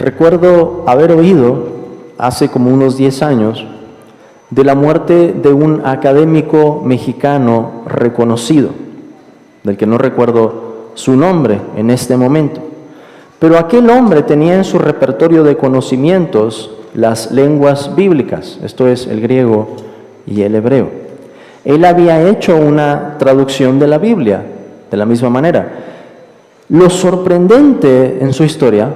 Recuerdo haber oído hace como unos 10 años de la muerte de un académico mexicano reconocido, del que no recuerdo su nombre en este momento. Pero aquel hombre tenía en su repertorio de conocimientos las lenguas bíblicas, esto es, el griego y el hebreo. Él había hecho una traducción de la Biblia de la misma manera. Lo sorprendente en su historia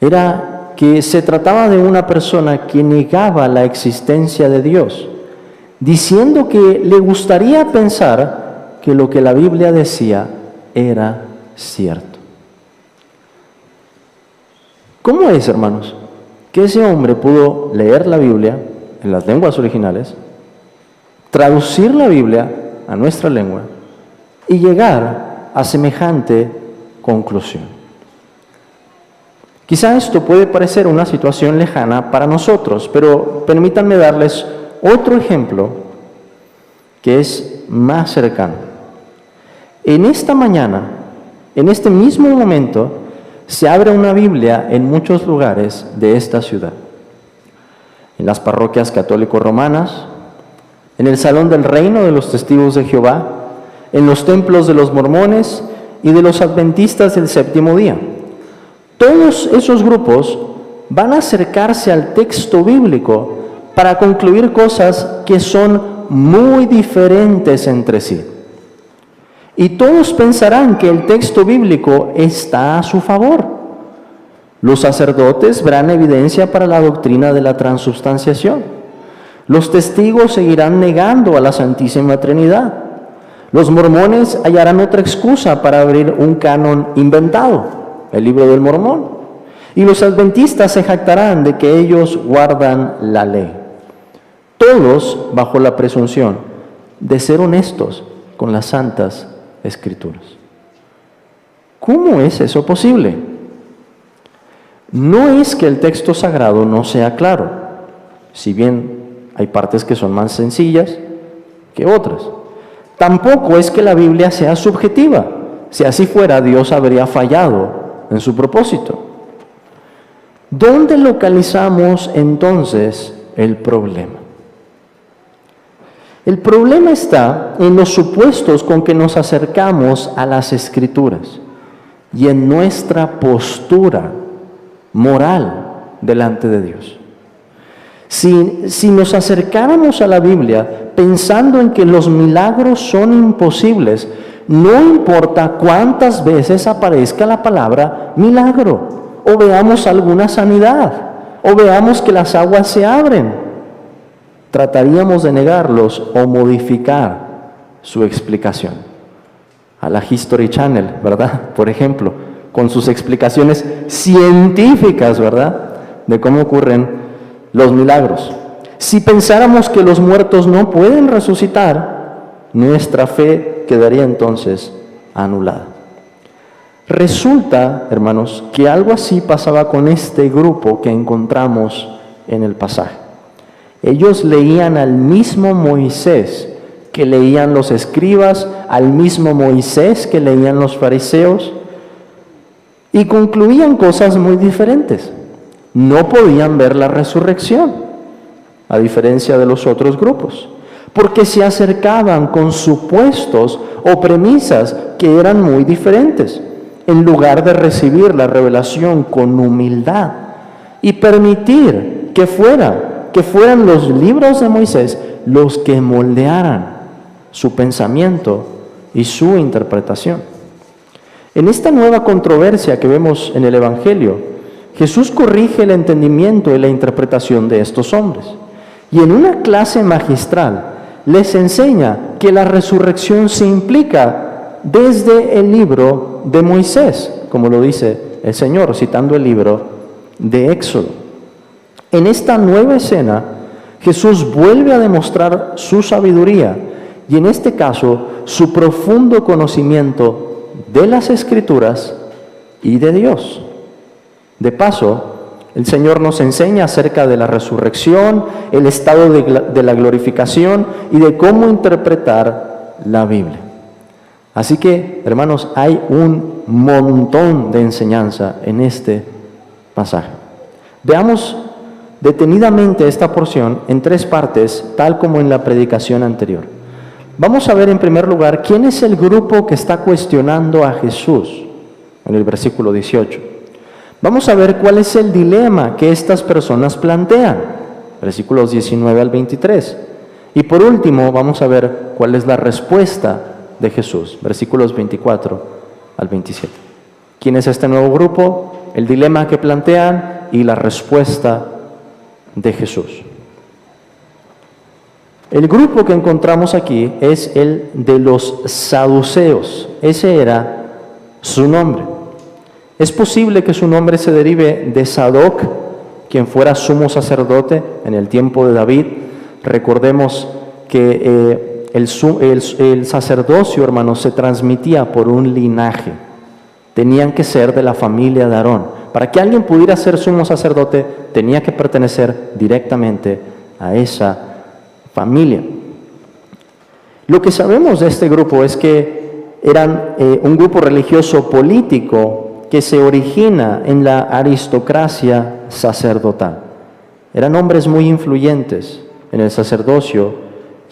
era que se trataba de una persona que negaba la existencia de Dios, diciendo que le gustaría pensar que lo que la Biblia decía era cierto. ¿Cómo es, hermanos, que ese hombre pudo leer la Biblia en las lenguas originales, traducir la Biblia a nuestra lengua y llegar a semejante conclusión? Quizá esto puede parecer una situación lejana para nosotros, pero permítanme darles otro ejemplo que es más cercano. En esta mañana, en este mismo momento, se abre una Biblia en muchos lugares de esta ciudad. En las parroquias católico-romanas, en el Salón del Reino de los Testigos de Jehová, en los templos de los mormones y de los adventistas del séptimo día. Todos esos grupos van a acercarse al texto bíblico para concluir cosas que son muy diferentes entre sí. Y todos pensarán que el texto bíblico está a su favor. Los sacerdotes verán evidencia para la doctrina de la transubstanciación. Los testigos seguirán negando a la Santísima Trinidad. Los mormones hallarán otra excusa para abrir un canon inventado, el Libro del Mormón. Y los adventistas se jactarán de que ellos guardan la ley. Todos bajo la presunción de ser honestos con las santas Escrituras. ¿Cómo es eso posible? No es que el texto sagrado no sea claro, si bien hay partes que son más sencillas que otras. Tampoco es que la Biblia sea subjetiva. Si así fuera, Dios habría fallado en su propósito. ¿Dónde localizamos entonces el problema? El problema está en los supuestos con que nos acercamos a las Escrituras y en nuestra postura moral delante de Dios. Si nos acercáramos a la Biblia pensando en que los milagros son imposibles, no importa cuántas veces aparezca la palabra milagro, o veamos alguna sanidad, o veamos que las aguas se abren, trataríamos de negarlos o modificar su explicación. A la History Channel, ¿verdad? Por ejemplo, con sus explicaciones científicas, ¿verdad?, de cómo ocurren los milagros. Si pensáramos que los muertos no pueden resucitar, nuestra fe quedaría entonces anulada. Resulta, hermanos, que algo así pasaba con este grupo que encontramos en el pasaje. Ellos leían al mismo Moisés que leían los escribas, al mismo Moisés que leían los fariseos, y concluían cosas muy diferentes. No podían ver la resurrección, a diferencia de los otros grupos, porque se acercaban con supuestos o premisas que eran muy diferentes, en lugar de recibir la revelación con humildad y permitir que fueran los libros de Moisés los que moldearan su pensamiento y su interpretación. En esta nueva controversia que vemos en el Evangelio, Jesús corrige el entendimiento y la interpretación de estos hombres. Y en una clase magistral les enseña que la resurrección se implica desde el libro de Moisés, como lo dice el Señor, citando el libro de Éxodo. En esta nueva escena, Jesús vuelve a demostrar su sabiduría y en este caso su profundo conocimiento de las Escrituras y de Dios. De paso, el Señor nos enseña acerca de la resurrección, el estado de la glorificación y de cómo interpretar la Biblia. Así que, hermanos, hay un montón de enseñanza en este pasaje. Veamos detenidamente esta porción en 3 partes, tal como en la predicación anterior. Vamos a ver en primer lugar quién es el grupo que está cuestionando a Jesús, en el versículo 18. Vamos a ver cuál es el dilema que estas personas plantean, versículos 19 al 23. Y por último, vamos a ver cuál es la respuesta de Jesús, versículos 24 al 27. ¿Quién es este nuevo grupo? El dilema que plantean y la respuesta de Jesús. El grupo que encontramos aquí es el de los saduceos. Ese era su nombre. Es posible que su nombre se derive de Sadoc, quien fuera sumo sacerdote en el tiempo de David. Recordemos que el sacerdocio, hermanos, se transmitía por un linaje. Tenían que ser de la familia de Aarón. Para que alguien pudiera ser sumo sacerdote, tenía que pertenecer directamente a esa familia. Lo que sabemos de este grupo es que eran un grupo religioso político que se origina en la aristocracia sacerdotal. Eran hombres muy influyentes en el sacerdocio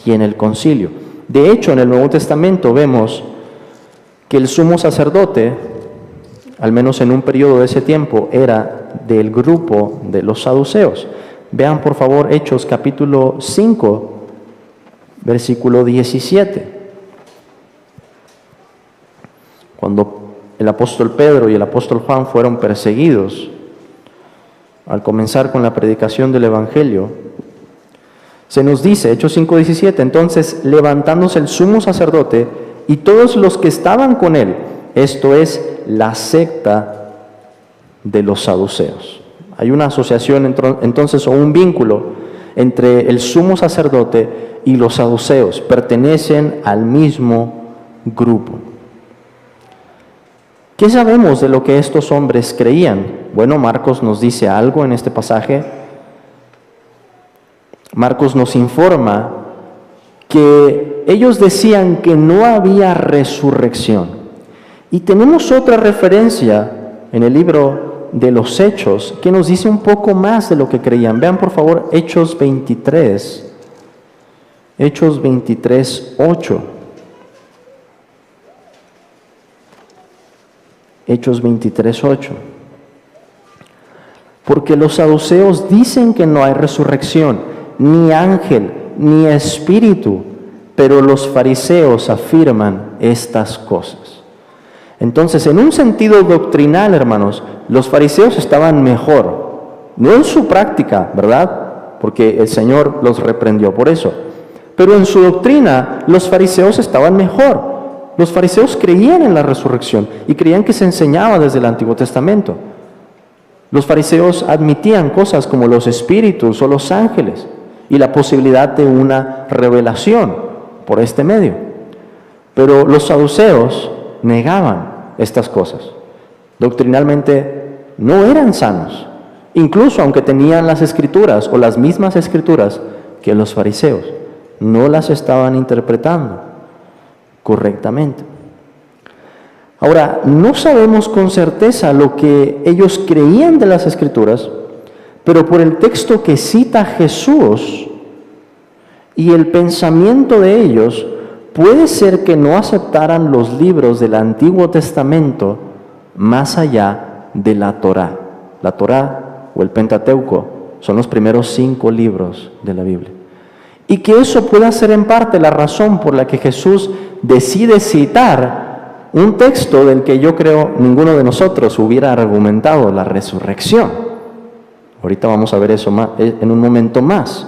y en el concilio. De hecho, en el Nuevo Testamento vemos que el sumo sacerdote, al menos en un periodo de ese tiempo, era del grupo de los saduceos. Vean por favor Hechos capítulo 5, versículo 17. Cuando el apóstol Pedro y el apóstol Juan fueron perseguidos al comenzar con la predicación del Evangelio, se nos dice, Hechos 5:17, entonces levantándose el sumo sacerdote y todos los que estaban con él, esto es la secta de los saduceos. Hay una asociación entonces o un vínculo entre el sumo sacerdote y los saduceos, pertenecen al mismo grupo. ¿Qué sabemos de lo que estos hombres creían? Bueno, Marcos nos dice algo en este pasaje. Marcos nos informa que ellos decían que no había resurrección. Y tenemos otra referencia en el libro de los Hechos que nos dice un poco más de lo que creían. Vean por favor Hechos 23, Hechos 23, 8. Hechos 23, 8. Porque los saduceos dicen que no hay resurrección, ni ángel, ni espíritu, pero los fariseos afirman estas cosas. Entonces, en un sentido doctrinal, hermanos, los fariseos estaban mejor, no en su práctica, ¿verdad? Porque el Señor los reprendió por eso. Pero en su doctrina, los fariseos estaban mejor. Los fariseos creían en la resurrección y creían que se enseñaba desde el Antiguo Testamento. Los fariseos admitían cosas como los espíritus o los ángeles y la posibilidad de una revelación por este medio. Pero los saduceos negaban estas cosas. Doctrinalmente no eran sanos, incluso aunque tenían las escrituras o las mismas escrituras que los fariseos, no las estaban interpretando correctamente. Ahora, no sabemos con certeza lo que ellos creían de las escrituras, pero por el texto que cita Jesús y el pensamiento de ellos, puede ser que no aceptaran los libros del Antiguo Testamento más allá de la Torá. La Torá o el Pentateuco son los primeros 5 libros de la Biblia. Y que eso pueda ser en parte la razón por la que Jesús decide citar un texto del que yo creo ninguno de nosotros hubiera argumentado, la resurrección. Ahorita vamos a ver eso más, en un momento más.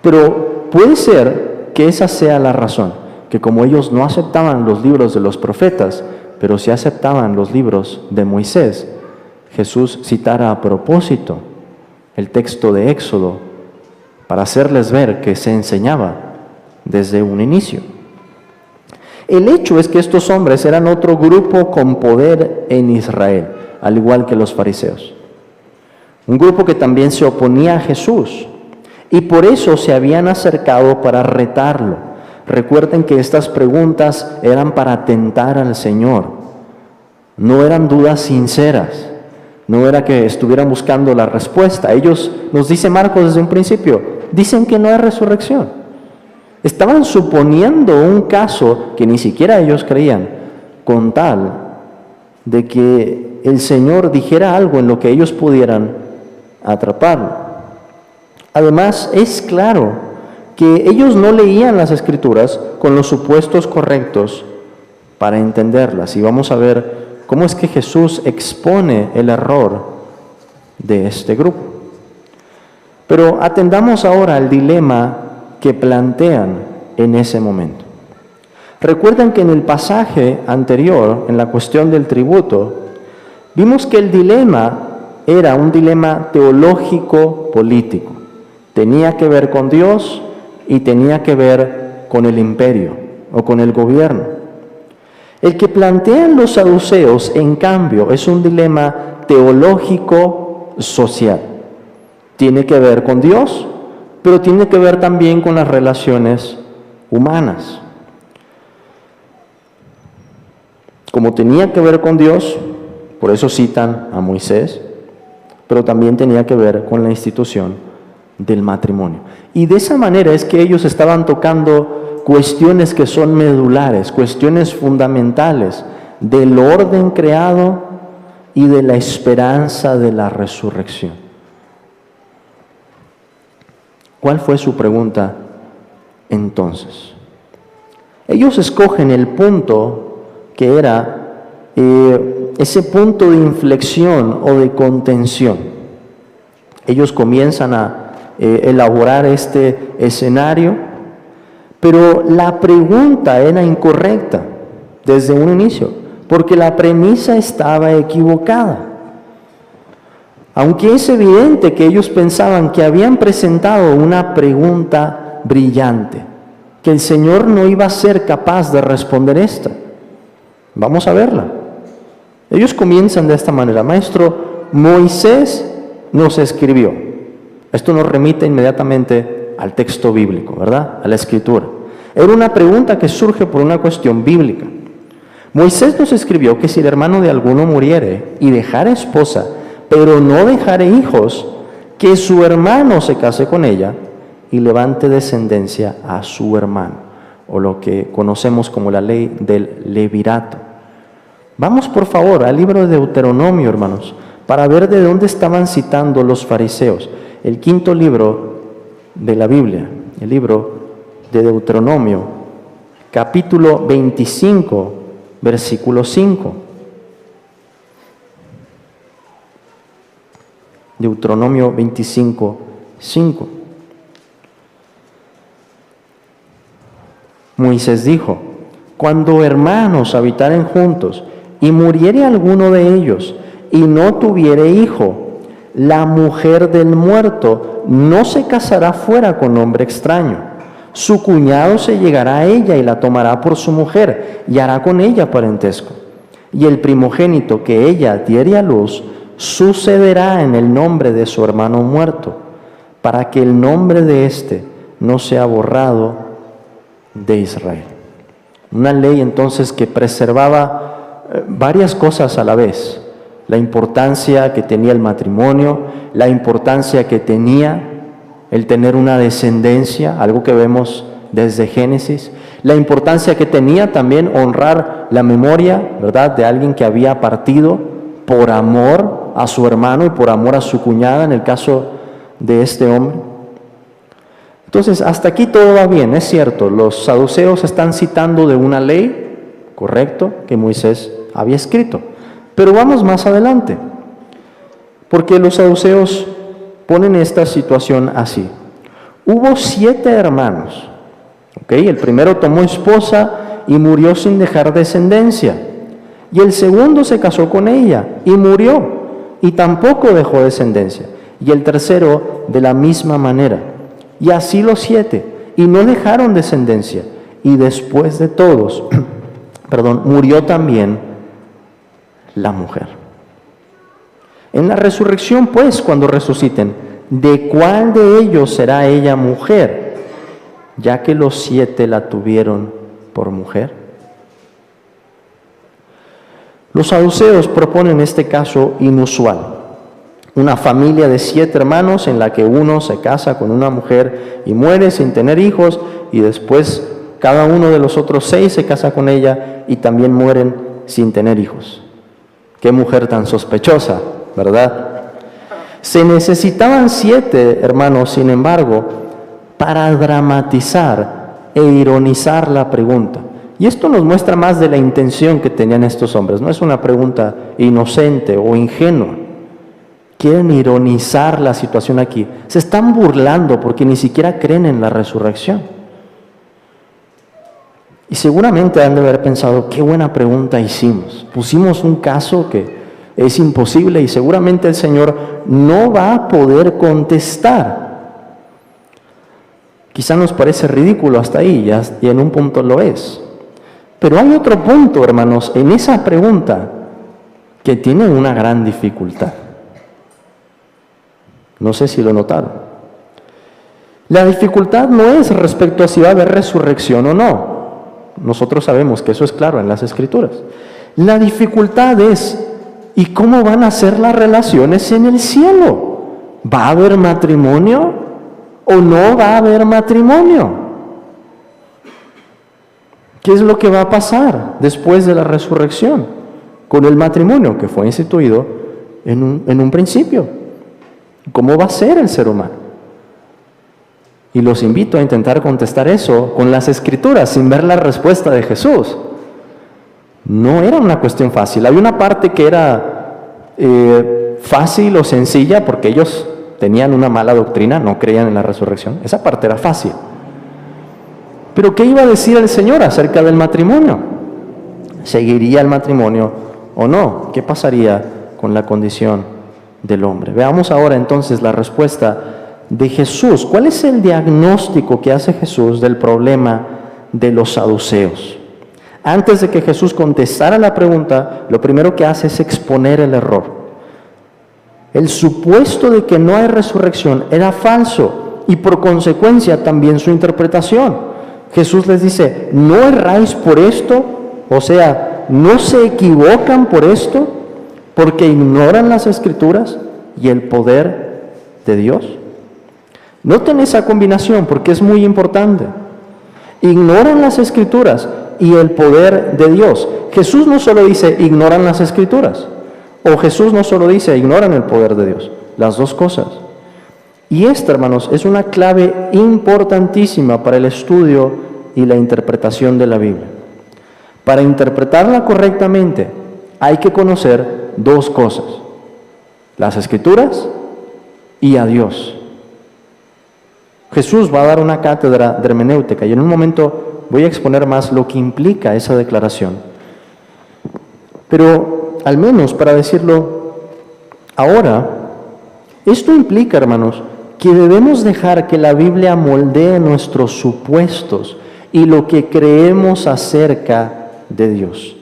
Pero puede ser que esa sea la razón, que como ellos no aceptaban los libros de los profetas, pero sí aceptaban los libros de Moisés, Jesús citara a propósito el texto de Éxodo para hacerles ver que se enseñaba desde un inicio. El hecho es que estos hombres eran otro grupo con poder en Israel, al igual que los fariseos. Un grupo que también se oponía a Jesús y por eso se habían acercado para retarlo. Recuerden que estas preguntas eran para tentar al Señor. No eran dudas sinceras. No era que estuvieran buscando la respuesta. Ellos, nos dice Marcos desde un principio, dicen que no hay resurrección. Estaban suponiendo un caso que ni siquiera ellos creían, con tal de que el Señor dijera algo en lo que ellos pudieran atraparlo. Además, es claro que ellos no leían las Escrituras con los supuestos correctos para entenderlas. Y vamos a ver cómo es que Jesús expone el error de este grupo. Pero atendamos ahora al dilema que plantean en ese momento. Recuerden que en el pasaje anterior, en la cuestión del tributo, vimos que el dilema era un dilema teológico-político. Tenía que ver con Dios y tenía que ver con el imperio o con el gobierno. El que plantean los saduceos, en cambio, es un dilema teológico-social. Tiene que ver con Dios, pero tiene que ver también con las relaciones humanas. Como tenía que ver con Dios, por eso citan a Moisés, pero también tenía que ver con la institución del matrimonio. Y de esa manera es que ellos estaban tocando cuestiones que son medulares, cuestiones fundamentales del orden creado y de la esperanza de la resurrección. ¿Cuál fue su pregunta entonces? Ellos escogen el punto que era ese punto de inflexión o de contención. Ellos comienzan a elaborar este escenario, pero la pregunta era incorrecta desde un inicio, porque la premisa estaba equivocada. Aunque es evidente que ellos pensaban que habían presentado una pregunta brillante, que el Señor no iba a ser capaz de responder esta. Vamos a verla. Ellos comienzan de esta manera: Maestro, Moisés nos escribió. Esto nos remite inmediatamente al texto bíblico, ¿verdad? A la Escritura. Era una pregunta que surge por una cuestión bíblica. Moisés nos escribió que si el hermano de alguno muriere y dejare esposa, pero no dejare hijos, que su hermano se case con ella y levante descendencia a su hermano, o lo que conocemos como la ley del levirato. Vamos por favor al libro de Deuteronomio, hermanos, para ver de dónde estaban citando los fariseos. El quinto libro de la Biblia, el libro de Deuteronomio, capítulo 25, versículo 5. Deuteronomio 25, 5. Moisés dijo: cuando hermanos habitaren juntos y muriere alguno de ellos y no tuviere hijo, la mujer del muerto no se casará fuera con hombre extraño. Su cuñado se llegará a ella y la tomará por su mujer y hará con ella parentesco. Y el primogénito que ella diere a luz sucederá en el nombre de su hermano muerto, para que el nombre de éste no sea borrado de Israel. Una ley entonces que preservaba varias cosas a la vez: la importancia que tenía el matrimonio, la importancia que tenía el tener una descendencia, algo que vemos desde Génesis, la importancia que tenía también honrar la memoria, ¿verdad?, de alguien que había partido por amor a su hermano y por amor a su cuñada, en el caso de este hombre. Entonces, hasta aquí todo va bien, es cierto, los saduceos están citando de una ley, correcto, que Moisés había escrito. Pero vamos más adelante, porque los saduceos ponen esta situación así. Hubo 7 hermanos, ¿ok? El primero tomó esposa y murió sin dejar descendencia, y el segundo se casó con ella y murió, y tampoco dejó descendencia, y el tercero de la misma manera, y así los 7, y no dejaron descendencia, y después de todos, murió también la mujer. En la resurrección, pues, cuando resuciten, ¿de cuál de ellos será ella mujer, ya que los 7 la tuvieron por mujer? Los saduceos proponen este caso inusual. Una familia de 7 hermanos en la que uno se casa con una mujer y muere sin tener hijos, y después cada uno de los otros 6 se casa con ella y también mueren sin tener hijos. Qué mujer tan sospechosa, ¿verdad? Se necesitaban 7 hermanos, sin embargo, para dramatizar e ironizar la pregunta. Y esto nos muestra más de la intención que tenían estos hombres. No es una pregunta inocente o ingenua. Quieren ironizar la situación aquí. Se están burlando porque ni siquiera creen en la resurrección. Y seguramente han de haber pensado, qué buena pregunta hicimos. Pusimos un caso que es imposible y seguramente el Señor no va a poder contestar. Quizá nos parece ridículo hasta ahí, y en un punto lo es. Pero hay otro punto, hermanos, en esa pregunta que tiene una gran dificultad. No sé si lo notaron. La dificultad no es respecto a si va a haber resurrección o no. Nosotros sabemos que eso es claro en las Escrituras. La dificultad es, ¿y cómo van a ser las relaciones en el cielo? ¿Va a haber matrimonio o no va a haber matrimonio? ¿Qué es lo que va a pasar después de la resurrección con el matrimonio que fue instituido en un principio? ¿Cómo va a ser el ser humano? Y los invito a intentar contestar eso con las Escrituras, sin ver la respuesta de Jesús. No era una cuestión fácil. Había una parte que era fácil o sencilla, porque ellos tenían una mala doctrina, no creían en la resurrección. Esa parte era fácil. Pero ¿qué iba a decir el Señor acerca del matrimonio? ¿Seguiría el matrimonio o no? ¿Qué pasaría con la condición del hombre? Veamos ahora entonces la respuesta de Jesús. ¿Cuál es el diagnóstico que hace Jesús del problema de los saduceos? Antes de que Jesús contestara la pregunta, lo primero que hace es exponer el error. El supuesto de que no hay resurrección era falso y por consecuencia también su interpretación. Jesús les dice, ¿no erráis por esto? O sea, ¿no se equivocan por esto? Porque ignoran las Escrituras y el poder de Dios. Noten esa combinación porque es muy importante. Ignoran las Escrituras y el poder de Dios. Jesús no solo dice, ignoran las Escrituras. O Jesús no solo dice, ignoran el poder de Dios. Las dos cosas. Y esta, hermanos, es una clave importantísima para el estudio y la interpretación de la Biblia. Para interpretarla correctamente, hay que conocer dos cosas: las Escrituras y a Dios. Jesús va a dar una cátedra de hermenéutica y en un momento voy a exponer más lo que implica esa declaración. Pero al menos para decirlo ahora, esto implica, hermanos, que debemos dejar que la Biblia moldee nuestros supuestos y lo que creemos acerca de Dios.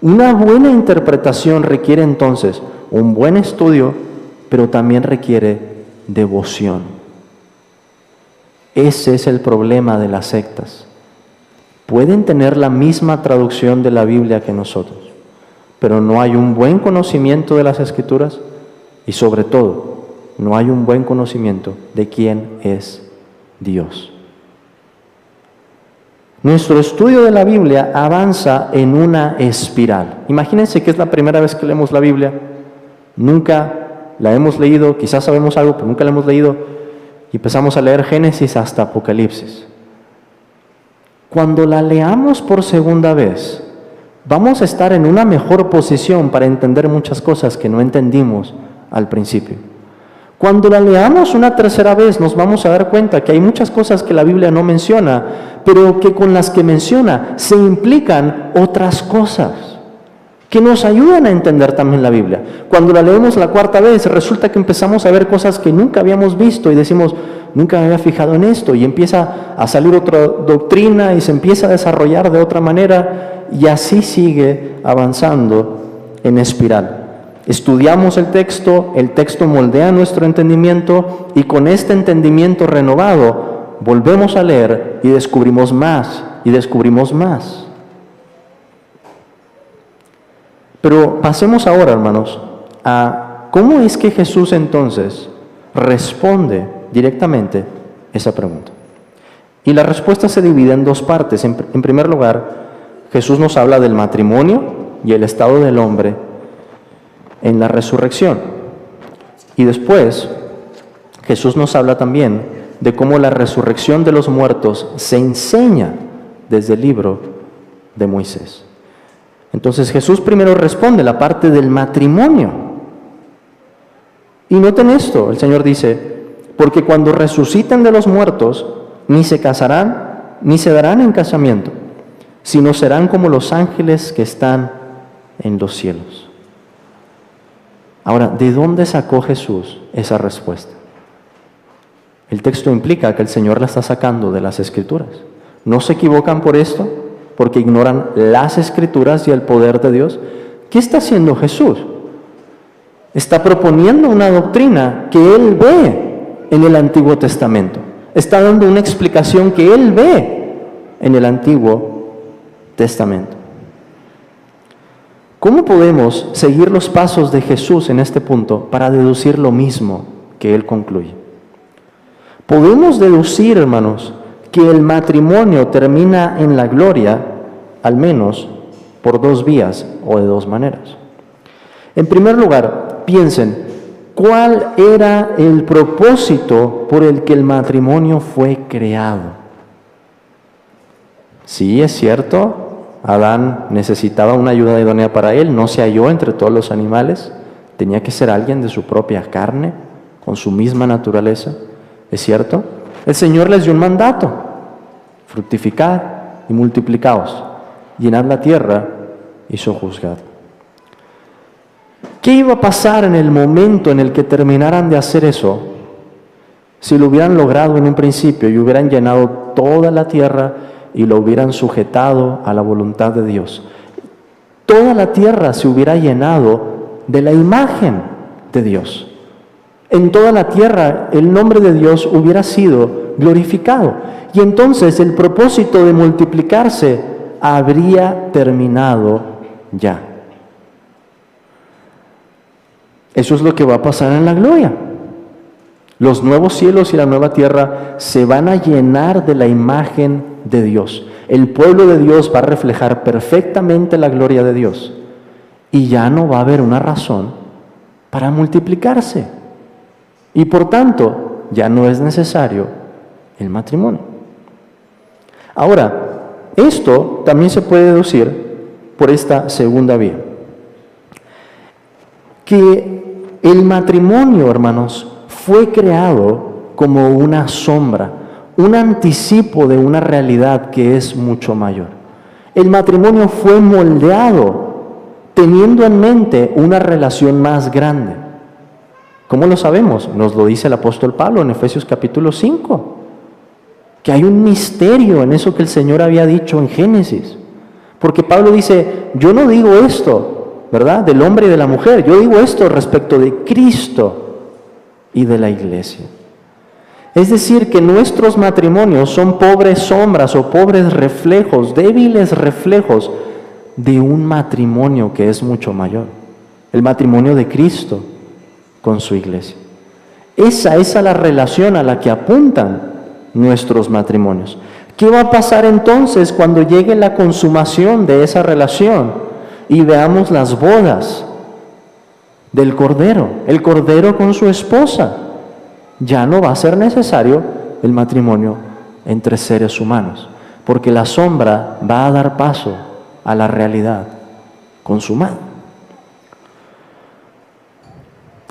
Una buena interpretación requiere entonces un buen estudio, pero también requiere devoción. Ese es el problema de las sectas. Pueden tener la misma traducción de la Biblia que nosotros, pero no hay un buen conocimiento de las Escrituras y sobre todo, no hay un buen conocimiento de quién es Dios. Nuestro estudio de la Biblia avanza en una espiral. Imagínense que es la primera vez que leemos la Biblia. Nunca la hemos leído, quizás sabemos algo, pero nunca la hemos leído. Y empezamos a leer Génesis hasta Apocalipsis. Cuando la leamos por segunda vez, vamos a estar en una mejor posición para entender muchas cosas que no entendimos al principio. Cuando la leamos una tercera vez, nos vamos a dar cuenta que hay muchas cosas que la Biblia no menciona, pero que con las que menciona se implican otras cosas que nos ayudan a entender también la Biblia. Cuando la leemos la cuarta vez, resulta que empezamos a ver cosas que nunca habíamos visto y decimos, nunca me había fijado en esto, y empieza a salir otra doctrina y se empieza a desarrollar de otra manera, y así sigue avanzando en espiral. Estudiamos el texto moldea nuestro entendimiento, y con este entendimiento renovado volvemos a leer y descubrimos más y descubrimos más. Pero pasemos ahora, hermanos, a ¿Cómo es que Jesús entonces responde directamente esa pregunta? Y la respuesta se divide en dos partes. En primer lugar, Jesús nos habla del matrimonio y el estado del hombre en la resurrección. Y después, Jesús nos habla también de cómo la resurrección de los muertos se enseña desde el libro de Moisés. Entonces Jesús primero responde la parte del matrimonio. Y noten esto, el Señor dice, porque cuando resuciten de los muertos, ni se casarán, ni se darán en casamiento, sino serán como los ángeles que están en los cielos. Ahora, ¿de dónde sacó Jesús esa respuesta? El texto implica que el Señor la está sacando de las Escrituras. ¿No se equivocan por esto? Porque ignoran las Escrituras y el poder de Dios. ¿Qué está haciendo Jesús? Está proponiendo una doctrina que Él ve en el Antiguo Testamento. Está dando una explicación que Él ve en el Antiguo Testamento. ¿Cómo podemos seguir los pasos de Jesús en este punto para deducir lo mismo que Él concluye? Podemos deducir, hermanos, que el matrimonio termina en la gloria, al menos por dos vías o de dos maneras. En primer lugar, piensen, ¿cuál era el propósito por el que el matrimonio fue creado? Sí, es cierto, Adán necesitaba una ayuda idónea para él, no se halló entre todos los animales, tenía que ser alguien de su propia carne, con su misma naturaleza, ¿es cierto? El Señor les dio un mandato: fructificad y multiplicaos, llenad la tierra y sojuzgad. ¿Qué iba a pasar en el momento en el que terminaran de hacer eso? Si lo hubieran logrado en un principio y hubieran llenado toda la tierra y lo hubieran sujetado a la voluntad de Dios, toda la tierra se hubiera llenado de la imagen de Dios. En toda la tierra el nombre de Dios hubiera sido glorificado. Y entonces el propósito de multiplicarse habría terminado ya. Eso es lo que va a pasar en la gloria. Los nuevos cielos y la nueva tierra se van a llenar de la imagen de Dios. El pueblo de Dios va a reflejar perfectamente la gloria de Dios. Y ya no va a haber una razón para multiplicarse. Y por tanto, ya no es necesario el matrimonio. Ahora, esto también se puede deducir por esta segunda vía. Que el matrimonio, hermanos, fue creado como una sombra, un anticipo de una realidad que es mucho mayor. El matrimonio fue moldeado teniendo en mente una relación más grande. ¿Cómo lo sabemos? Nos lo dice el apóstol Pablo en Efesios capítulo 5, que hay un misterio en eso que el Señor había dicho en Génesis. Porque Pablo dice, yo no digo esto, ¿verdad?, del hombre y de la mujer, yo digo esto respecto de Cristo y de la iglesia. Es decir, que nuestros matrimonios son pobres sombras o pobres reflejos, débiles reflejos de un matrimonio que es mucho mayor, el matrimonio de Cristo con su iglesia. Esa es la relación a la que apuntan nuestros matrimonios. ¿Qué va a pasar entonces cuando llegue la consumación de esa relación y veamos las bodas del Cordero, el Cordero con su esposa? Ya no va a ser necesario el matrimonio entre seres humanos, porque la sombra va a dar paso a la realidad consumada.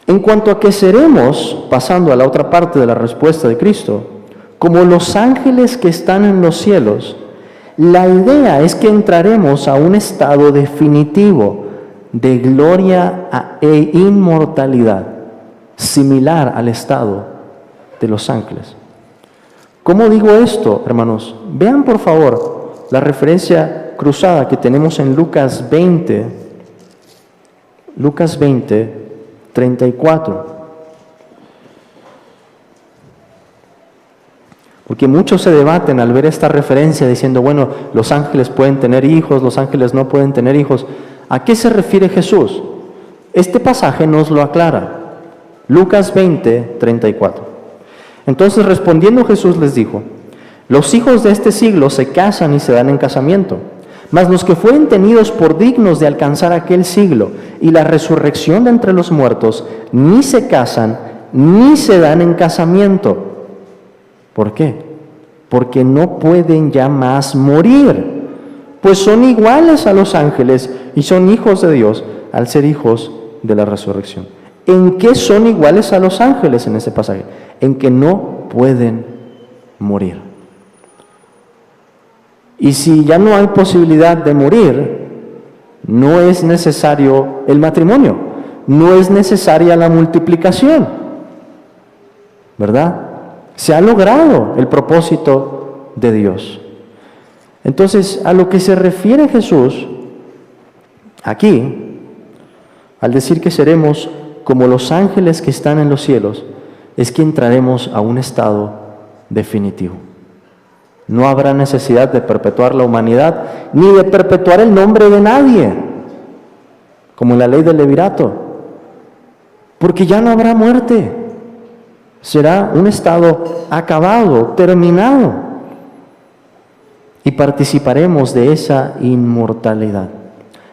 En cuanto a que seremos, pasando a la otra parte de la respuesta de Cristo, como los ángeles que están en los cielos, la idea es que entraremos a un estado definitivo de gloria e inmortalidad, similar al estado de los ángeles. ¿Cómo digo esto, hermanos? Vean por favor la referencia cruzada que tenemos en Lucas 20, 34. Porque muchos se debaten al ver esta referencia diciendo, bueno, los ángeles pueden tener hijos, los ángeles no pueden tener hijos. ¿A qué se refiere Jesús? Este pasaje nos lo aclara. Lucas 20, 34. Entonces respondiendo Jesús les dijo: los hijos de este siglo se casan y se dan en casamiento, mas los que fueren tenidos por dignos de alcanzar aquel siglo y la resurrección de entre los muertos, ni se casan ni se dan en casamiento. ¿Por qué? Porque no pueden ya más morir, pues son iguales a los ángeles y son hijos de Dios al ser hijos de la resurrección. ¿En qué son iguales a los ángeles en ese pasaje? En que no pueden morir. Y si ya no hay posibilidad de morir, no es necesario el matrimonio, no es necesaria la multiplicación, ¿verdad? Se ha logrado el propósito de Dios. Entonces, a lo que se refiere Jesús aquí, al decir que seremos como los ángeles que están en los cielos, es que entraremos a un estado definitivo. No habrá necesidad de perpetuar la humanidad, ni de perpetuar el nombre de nadie, como en la ley del levirato, porque ya no habrá muerte. Será un estado acabado, terminado, y participaremos de esa inmortalidad.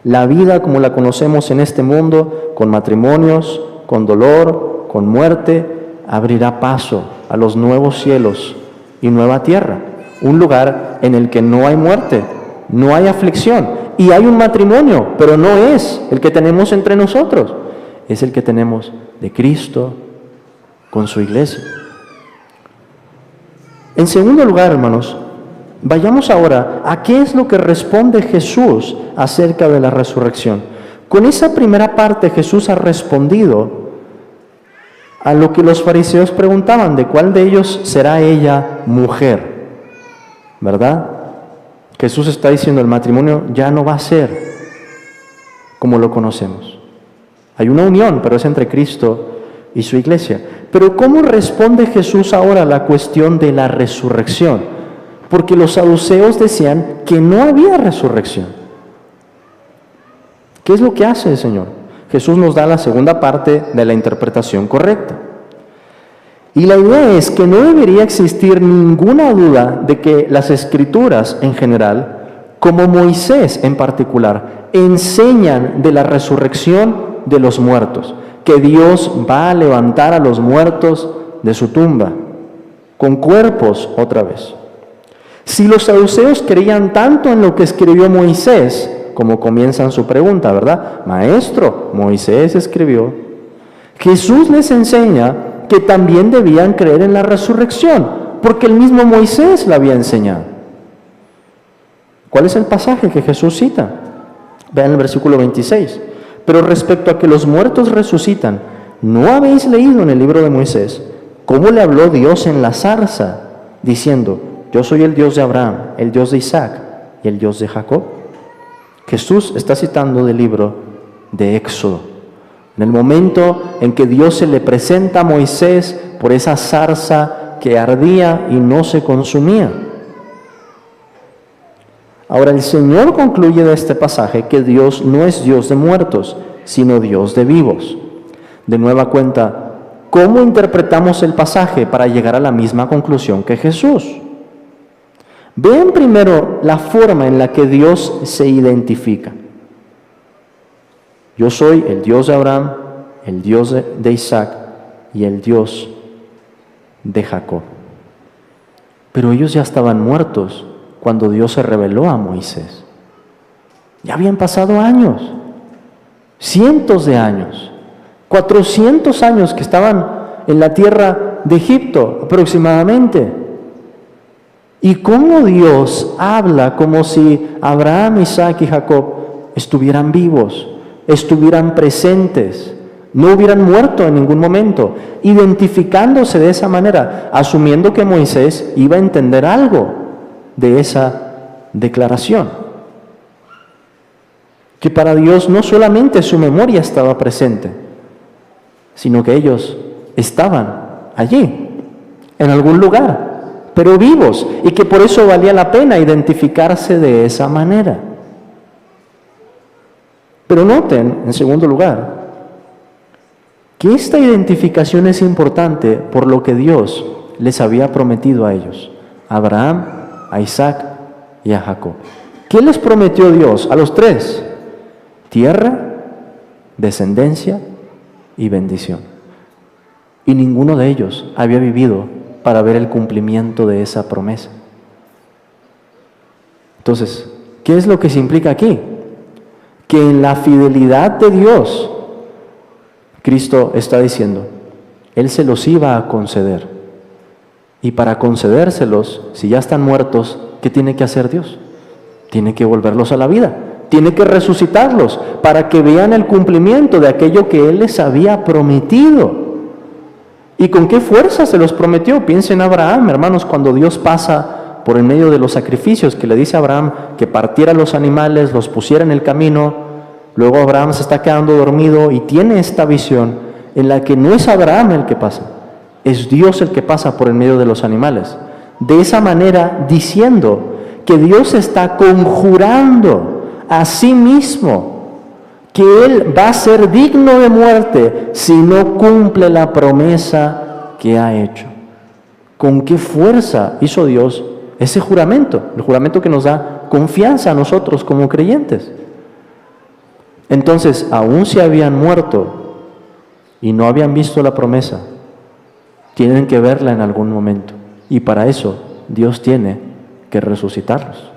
La vida como la conocemos en este mundo, con matrimonios, con dolor, con muerte, abrirá paso a los nuevos cielos y nueva tierra. Un lugar en el que no hay muerte, no hay aflicción, y hay un matrimonio, pero no es el que tenemos entre nosotros, es el que tenemos de Cristo con su iglesia. En segundo lugar, hermanos, vayamos ahora a qué es lo que responde Jesús acerca de la resurrección. Con esa primera parte Jesús ha respondido a lo que los fariseos preguntaban, de cuál de ellos será ella mujer, ¿verdad? Jesús está diciendo, el matrimonio ya no va a ser como lo conocemos. Hay una unión, pero es entre Cristo y su iglesia. Pero ¿cómo responde Jesús ahora a la cuestión de la resurrección? Porque los saduceos decían que no había resurrección. ¿Qué es lo que hace el Señor? Jesús nos da la segunda parte de la interpretación correcta. Y la idea es que no debería existir ninguna duda de que las Escrituras en general, como Moisés en particular, enseñan de la resurrección de los muertos, que Dios va a levantar a los muertos de su tumba, con cuerpos otra vez. Si los saduceos creían tanto en lo que escribió Moisés, como comienzan su pregunta, ¿verdad? Maestro, Moisés escribió. Jesús les enseña que también debían creer en la resurrección, porque el mismo Moisés la había enseñado. ¿Cuál es el pasaje que Jesús cita? Vean el versículo 26. Pero respecto a que los muertos resucitan, ¿no habéis leído en el libro de Moisés cómo le habló Dios en la zarza, diciendo, yo soy el Dios de Abraham, el Dios de Isaac y el Dios de Jacob? Jesús está citando del libro de Éxodo. En el momento en que Dios se le presenta a Moisés por esa zarza que ardía y no se consumía. Ahora el Señor concluye de este pasaje que Dios no es Dios de muertos, sino Dios de vivos. De nueva cuenta, ¿cómo interpretamos el pasaje para llegar a la misma conclusión que Jesús? Vean primero la forma en la que Dios se identifica. Yo soy el Dios de Abraham, el Dios de Isaac y el Dios de Jacob. Pero ellos ya estaban muertos cuando Dios se reveló a Moisés. Ya habían pasado años, cientos de años, 400 años que estaban en la tierra de Egipto aproximadamente. Y cómo Dios habla como si Abraham, Isaac y Jacob estuvieran vivos, estuvieran presentes, no hubieran muerto en ningún momento, identificándose de esa manera, asumiendo que Moisés iba a entender algo de esa declaración. Que para Dios no solamente su memoria estaba presente, sino que ellos estaban allí, en algún lugar, pero vivos, y que por eso valía la pena identificarse de esa manera. Pero noten, en segundo lugar, que esta identificación es importante por lo que Dios les había prometido a ellos, a Abraham, a Isaac y a Jacob. ¿Qué les prometió Dios a los tres? Tierra, descendencia y bendición. Y ninguno de ellos había vivido para ver el cumplimiento de esa promesa. Entonces, ¿qué es lo que se implica aquí? Que en la fidelidad de Dios, Cristo está diciendo, Él se los iba a conceder. Y para concedérselos, si ya están muertos, ¿qué tiene que hacer Dios? Tiene que volverlos a la vida. Tiene que resucitarlos para que vean el cumplimiento de aquello que Él les había prometido. ¿Y con qué fuerza se los prometió? Piensen en Abraham, hermanos, cuando Dios pasa por en medio de los sacrificios, que le dice a Abraham que partiera los animales, los pusiera en el camino. Luego Abraham se está quedando dormido y tiene esta visión en la que no es Abraham el que pasa, es Dios el que pasa por en medio de los animales. De esa manera, diciendo que Dios está conjurando a sí mismo que Él va a ser digno de muerte si no cumple la promesa que ha hecho. ¿Con qué fuerza hizo Dios ese juramento? El juramento que nos da confianza a nosotros como creyentes. Entonces, aun si habían muerto y no habían visto la promesa, tienen que verla en algún momento. Y para eso Dios tiene que resucitarlos,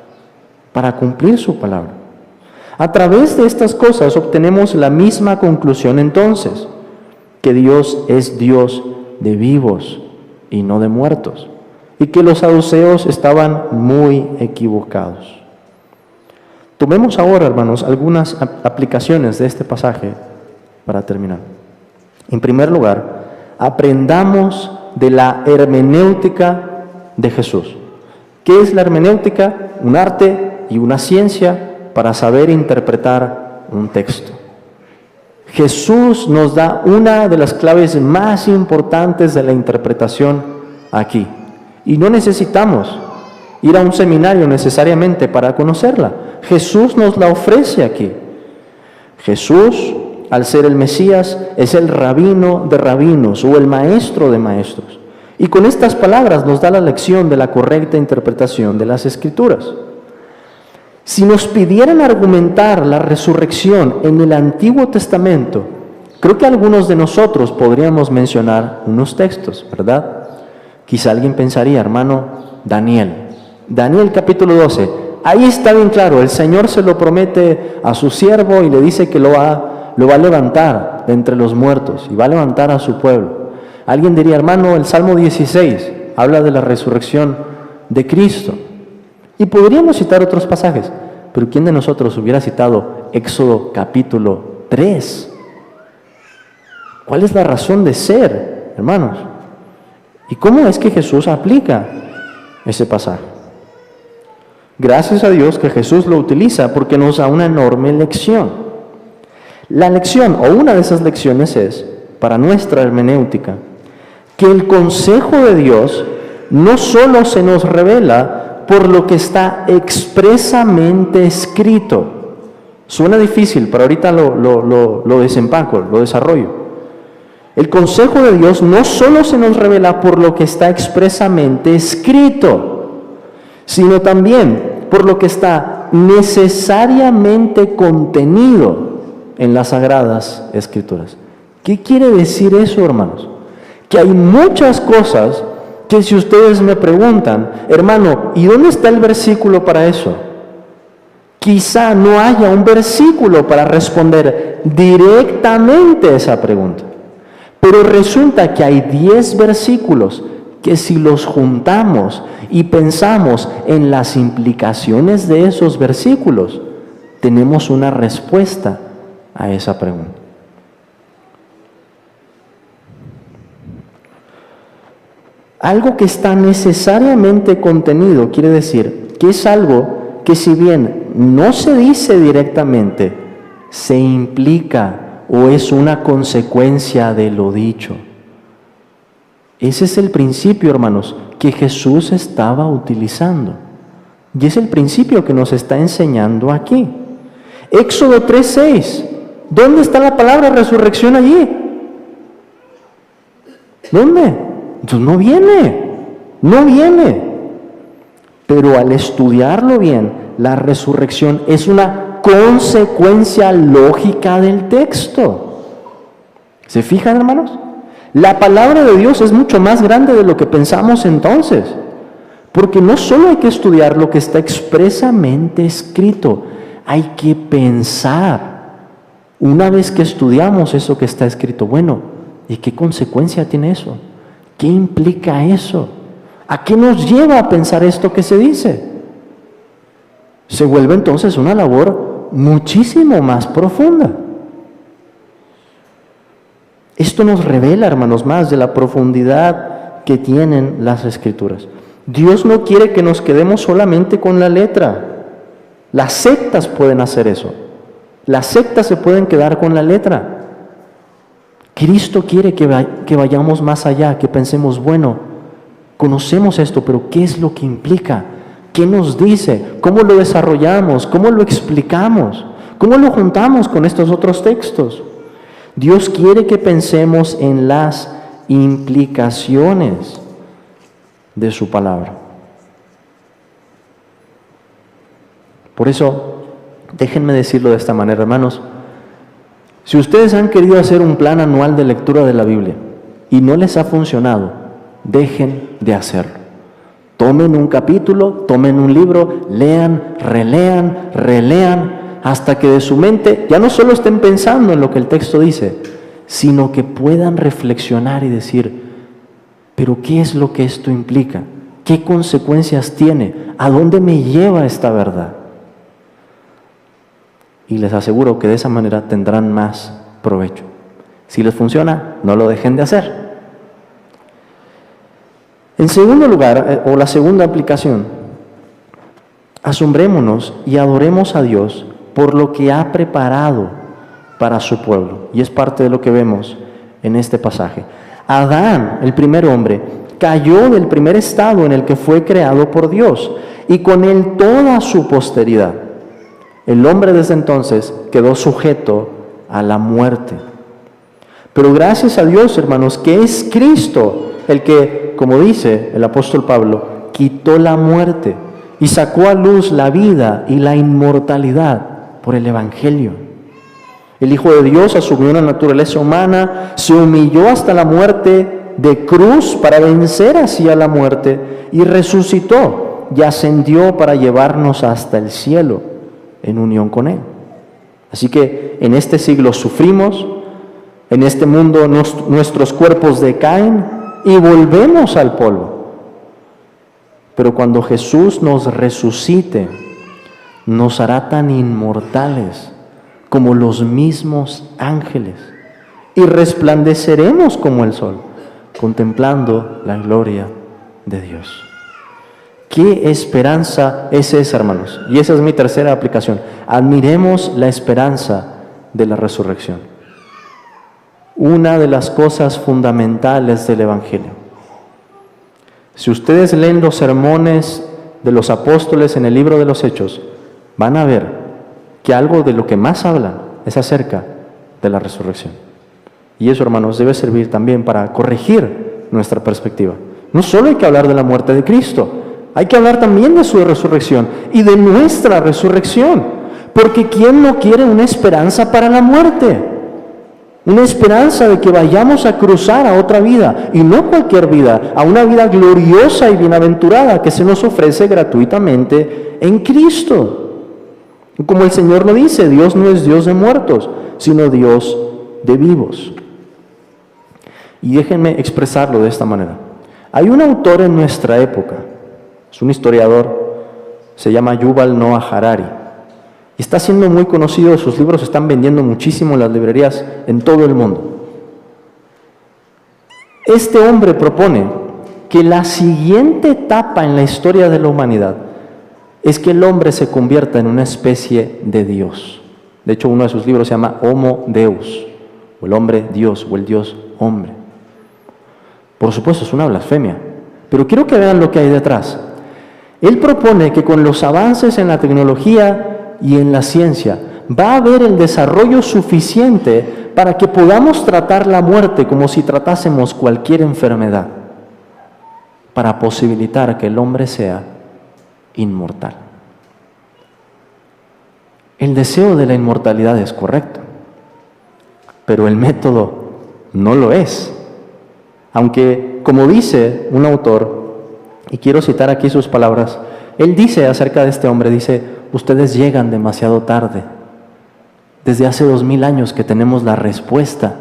para cumplir su palabra. A través de estas cosas obtenemos la misma conclusión entonces, que Dios es Dios de vivos y no de muertos, y que los saduceos estaban muy equivocados. Tomemos ahora, hermanos, algunas aplicaciones de este pasaje para terminar. En primer lugar, aprendamos de la hermenéutica de Jesús. ¿Qué es la hermenéutica? Un arte y una ciencia para saber interpretar un texto. Jesús nos da una de las claves más importantes de la interpretación aquí. Y no necesitamos ir a un seminario necesariamente para conocerla. Jesús nos la ofrece aquí. Jesús, al ser el Mesías, es el rabino de rabinos o el maestro de maestros. Y con estas palabras nos da la lección de la correcta interpretación de las Escrituras. Si nos pidieran argumentar la resurrección en el Antiguo Testamento, creo que algunos de nosotros podríamos mencionar unos textos, ¿verdad? Quizá alguien pensaría, hermano, Daniel capítulo 12, ahí está bien claro, el Señor se lo promete a su siervo y le dice que lo va a levantar de entre los muertos y va a levantar a su pueblo. Alguien diría, hermano, el Salmo 16 habla de la resurrección de Cristo. Y podríamos citar otros pasajes, pero ¿quién de nosotros hubiera citado Éxodo capítulo 3? ¿Cuál es la razón de ser, hermanos? ¿Y cómo es que Jesús aplica ese pasaje? Gracias a Dios que Jesús lo utiliza porque nos da una enorme lección. La lección, o una de esas lecciones es, para nuestra hermenéutica, que el consejo de Dios no solo se nos revela por lo que está expresamente escrito. Suena difícil, pero ahorita lo desempaco, lo desarrollo. El consejo de Dios no solo se nos revela por lo que está expresamente escrito, sino también por lo que está necesariamente contenido en las Sagradas Escrituras. ¿Qué quiere decir eso, hermanos? Que hay muchas cosas que si ustedes me preguntan, hermano, ¿y dónde está el versículo para eso? Quizá no haya un versículo para responder directamente esa pregunta. Pero resulta que hay 10 versículos que si los juntamos y pensamos en las implicaciones de esos versículos, tenemos una respuesta a esa pregunta. Algo que está necesariamente contenido quiere decir que es algo que si bien no se dice directamente, se implica o es una consecuencia de lo dicho. Ese es el principio, hermanos, que Jesús estaba utilizando. Y es el principio que nos está enseñando aquí. Éxodo 3:6. ¿Dónde está la palabra resurrección allí? ¿Dónde? Entonces no viene. Pero al estudiarlo bien, la resurrección es una consecuencia lógica del texto. ¿Se fijan, hermanos? La palabra de Dios es mucho más grande de lo que pensamos entonces, porque no solo hay que estudiar lo que está expresamente escrito, hay que pensar. Una vez que estudiamos eso que está escrito, bueno, ¿y qué consecuencia tiene eso? ¿Qué implica eso? ¿A qué nos lleva a pensar esto que se dice? Se vuelve entonces una labor muchísimo más profunda. Esto nos revela, hermanos, más de la profundidad que tienen las Escrituras. Dios no quiere que nos quedemos solamente con la letra. Las sectas pueden hacer eso. Las sectas se pueden quedar con la letra. Cristo quiere que vayamos más allá, que pensemos, bueno, conocemos esto, pero ¿qué es lo que implica? ¿Qué nos dice? ¿Cómo lo desarrollamos? ¿Cómo lo explicamos? ¿Cómo lo juntamos con estos otros textos? Dios quiere que pensemos en las implicaciones de su palabra. Por eso, déjenme decirlo de esta manera, hermanos. Si ustedes han querido hacer un plan anual de lectura de la Biblia y no les ha funcionado, dejen de hacerlo. Tomen un capítulo, tomen un libro, lean, relean, hasta que de su mente ya no solo estén pensando en lo que el texto dice, sino que puedan reflexionar y decir, ¿pero qué es lo que esto implica? ¿Qué consecuencias tiene? ¿A dónde me lleva esta verdad? Y les aseguro que de esa manera tendrán más provecho. Si les funciona, no lo dejen de hacer. En segundo lugar, o la segunda aplicación, asombrémonos y adoremos a Dios por lo que ha preparado para su pueblo. Y es parte de lo que vemos en este pasaje. Adán, el primer hombre, cayó del primer estado en el que fue creado por Dios, y con él toda su posteridad. El hombre desde entonces quedó sujeto a la muerte. Pero gracias a Dios, hermanos, que es Cristo el que, como dice el apóstol Pablo, quitó la muerte y sacó a luz la vida y la inmortalidad por el Evangelio. El Hijo de Dios asumió una naturaleza humana, se humilló hasta la muerte de cruz para vencer así a la muerte, y resucitó y ascendió para llevarnos hasta el cielo en unión con Él. Así que en este siglo sufrimos, en este mundo nuestros cuerpos decaen y volvemos al polvo. Pero cuando Jesús nos resucite, nos hará tan inmortales como los mismos ángeles, y resplandeceremos como el sol, contemplando la gloria de Dios. ¿Qué esperanza es esa, hermanos? Y esa es mi tercera aplicación. Admiremos la esperanza de la resurrección. Una de las cosas fundamentales del Evangelio. Si ustedes leen los sermones de los apóstoles en el libro de los Hechos, van a ver que algo de lo que más hablan es acerca de la resurrección. Y eso, hermanos, debe servir también para corregir nuestra perspectiva. No solo hay que hablar de la muerte de Cristo, hay que hablar también de su resurrección y de nuestra resurrección. Porque ¿quién no quiere una esperanza para la muerte? Una esperanza de que vayamos a cruzar a otra vida, y no cualquier vida, a una vida gloriosa y bienaventurada que se nos ofrece gratuitamente en Cristo. Como el Señor lo dice, Dios no es Dios de muertos, sino Dios de vivos. Y déjenme expresarlo de esta manera. Hay un autor en nuestra época, es un historiador, se llama Yuval Noah Harari, y está siendo muy conocido, sus libros se están vendiendo muchísimo en las librerías en todo el mundo. Este hombre propone que la siguiente etapa en la historia de la humanidad es que el hombre se convierta en una especie de Dios. De hecho, uno de sus libros se llama Homo Deus, o el hombre Dios, o el Dios hombre. Por supuesto, es una blasfemia, pero quiero que vean lo que hay detrás. Él propone que con los avances en la tecnología y en la ciencia va a haber el desarrollo suficiente para que podamos tratar la muerte como si tratásemos cualquier enfermedad, para posibilitar que el hombre sea inmortal. El deseo de la inmortalidad es correcto, pero el método no lo es. Aunque, como dice un autor, y quiero citar aquí sus palabras, él dice acerca de este hombre, dice: ustedes llegan demasiado tarde. Desde hace 2000 años que tenemos la respuesta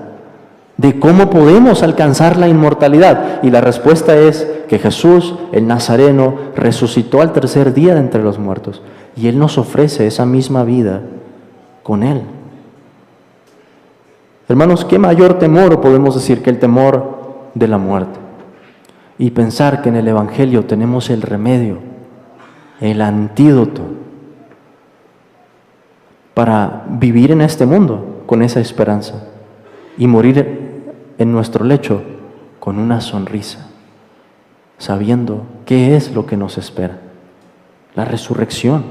de cómo podemos alcanzar la inmortalidad. Y la respuesta es que Jesús, el Nazareno, resucitó al tercer día de entre los muertos. Y Él nos ofrece esa misma vida con Él. Hermanos, ¿qué mayor temor podemos decir que el temor de la muerte? Y pensar que en el Evangelio tenemos el remedio, el antídoto para vivir en este mundo con esa esperanza y morir en nuestro lecho con una sonrisa, sabiendo qué es lo que nos espera: la resurrección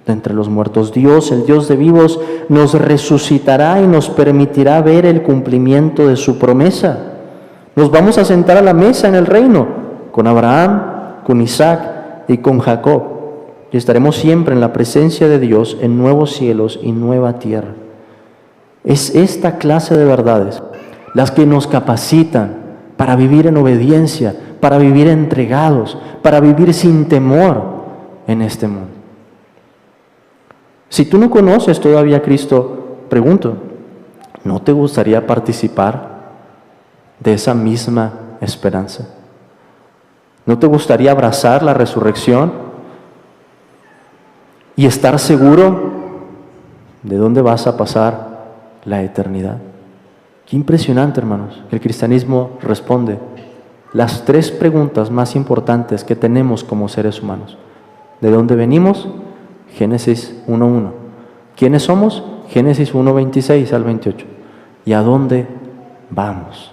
de entre los muertos. Dios, el Dios de vivos, nos resucitará y nos permitirá ver el cumplimiento de su promesa. Nos vamos a sentar a la mesa en el reino con Abraham, con Isaac y con Jacob, y estaremos siempre en la presencia de Dios en nuevos cielos y nueva tierra. Es esta clase de verdades las que nos capacitan para vivir en obediencia, para vivir entregados, para vivir sin temor en este mundo. Si tú no conoces todavía a Cristo, pregunto, ¿no te gustaría participar de esa misma esperanza? ¿No te gustaría abrazar la resurrección y estar seguro de dónde vas a pasar la eternidad? Qué impresionante, hermanos, que el cristianismo responde las 3 preguntas más importantes que tenemos como seres humanos. ¿De dónde venimos? Génesis 1:1. ¿Quiénes somos? Génesis 1:26 al 28. ¿Y a dónde vamos?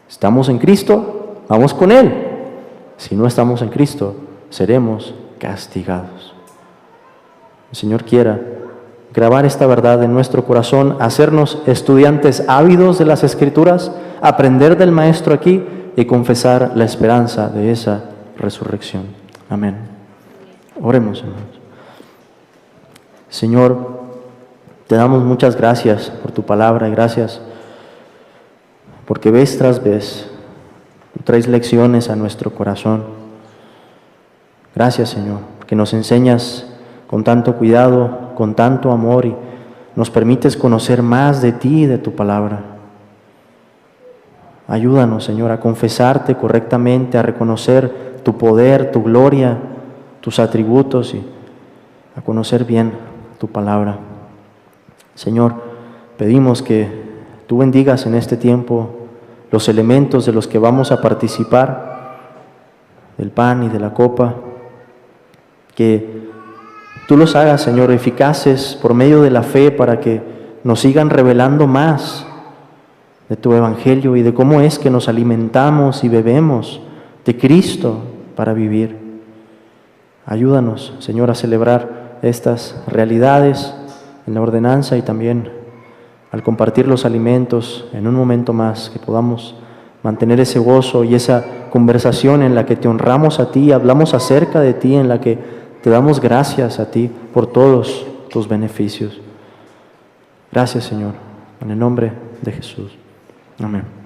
¿Estamos en Cristo? Vamos con Él. Si no estamos en Cristo, seremos castigados. El Señor quiera grabar esta verdad en nuestro corazón, hacernos estudiantes ávidos de las Escrituras, aprender del Maestro aquí y confesar la esperanza de esa resurrección. Amén. Oremos, hermanos. Señor, te damos muchas gracias por tu palabra y gracias porque vez tras vez tú traes lecciones a nuestro corazón. Gracias, Señor, que nos enseñas con tanto cuidado, con tanto amor, y nos permites conocer más de ti y de tu palabra. Ayúdanos, Señor, a confesarte correctamente, a reconocer tu poder, tu gloria, tus atributos y a conocer bien tu palabra. Señor, pedimos que tú bendigas en este tiempo los elementos de los que vamos a participar, del pan y de la copa, que tú los hagas, Señor, eficaces por medio de la fe para que nos sigan revelando más de tu Evangelio y de cómo es que nos alimentamos y bebemos de Cristo para vivir. Ayúdanos, Señor, a celebrar estas realidades en la ordenanza y también al compartir los alimentos en un momento más, que podamos mantener ese gozo y esa conversación en la que te honramos a ti, hablamos acerca de ti, en la que te damos gracias a ti por todos tus beneficios. Gracias, Señor, en el nombre de Jesús. Amén.